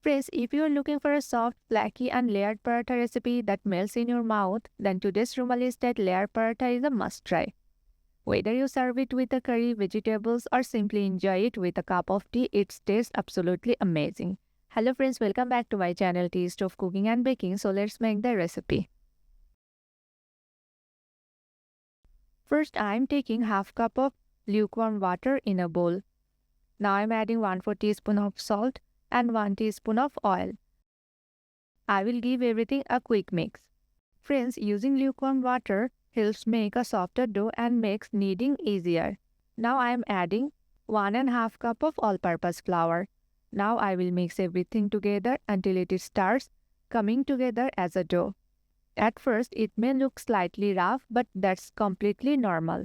Friends, if you are looking for a soft, flaky and layered paratha recipe that melts in your mouth, then today's Rumali style layered paratha is a must try. Whether you serve it with a curry, vegetables or simply enjoy it with a cup of tea, it tastes absolutely amazing. Hello friends, welcome back to my channel Taste of Cooking and Baking. So let's make the recipe. First, I am taking half cup of lukewarm water in a bowl. Now I am adding 1/4 teaspoon of salt and 1 teaspoon of oil. I will give everything a quick mix. Friends, using lukewarm water helps make a softer dough and makes kneading easier. Now I am adding 1½ cup of all-purpose flour. Now I will mix everything together until it starts coming together as a dough. At first, it may look slightly rough, but that's completely normal.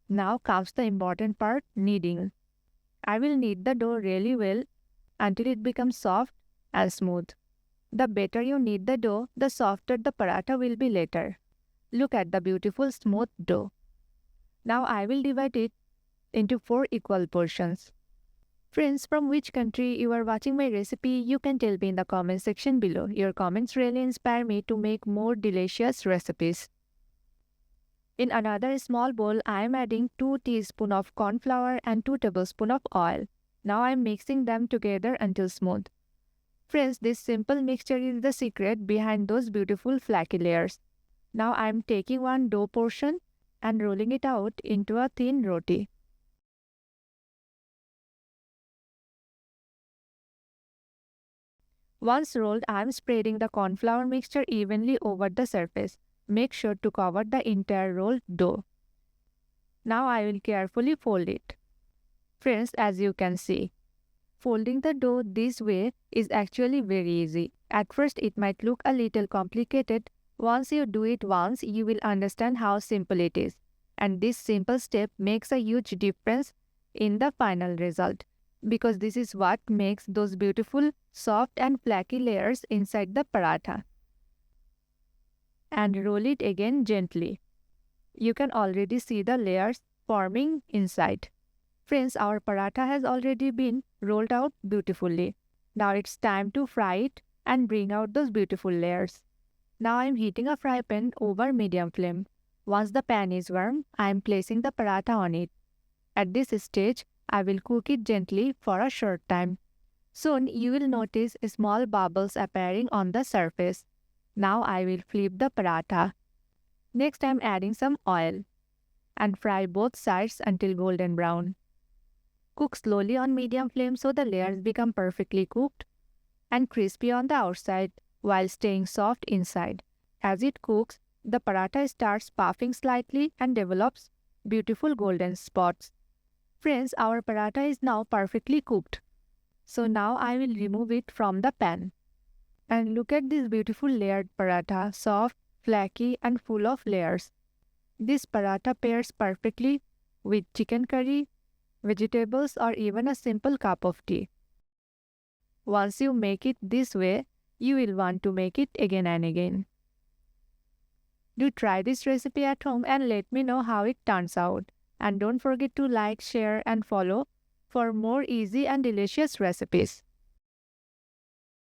Now comes the important part, kneading. I will knead the dough really well until it becomes soft and smooth. The better you knead the dough, the softer the paratha will be later. Look at the beautiful smooth dough. Now I will divide it into 4 equal portions. Friends, from which country you are watching my recipe, you can tell me in the comment section below. Your comments really inspire me to make more delicious recipes. In another small bowl, I am adding 2 teaspoons of corn flour and 2 tablespoons of oil. Now I am mixing them together until smooth. Friends, this simple mixture is the secret behind those beautiful flaky layers. Now I am taking one dough portion and rolling it out into a thin roti. Once rolled, I am spreading the corn flour mixture evenly over the surface. Make sure to cover the entire rolled dough. Now I will carefully fold it. Friends, as you can see, folding the dough this way is actually very easy. At first, it might look a little complicated. Once you do it once, you will understand how simple it is. And this simple step makes a huge difference in the final result, because this is what makes those beautiful, soft and flaky layers inside the paratha. And roll it again gently. You can already see the layers forming inside. Friends, our paratha has already been rolled out beautifully. Now it's time to fry it and bring out those beautiful layers. Now I am heating a fry pan over medium flame. Once the pan is warm, I am placing the paratha on it. At this stage, I will cook it gently for a short time. Soon you will notice small bubbles appearing on the surface. Now I will flip the paratha. Next I am adding some oil and fry both sides until golden brown. Cook slowly on medium flame so the layers become perfectly cooked and crispy on the outside while staying soft inside. As it cooks, the paratha starts puffing slightly and develops beautiful golden spots. Friends, our paratha is now perfectly cooked. So now I will remove it from the pan. And look at this beautiful layered paratha, soft, flaky and full of layers. This paratha pairs perfectly with chicken curry, vegetables or even a simple cup of tea. Once you make it this way, you will want to make it again and again. Do try this recipe at home and let me know how it turns out. And don't forget to like, share and follow for more easy and delicious recipes.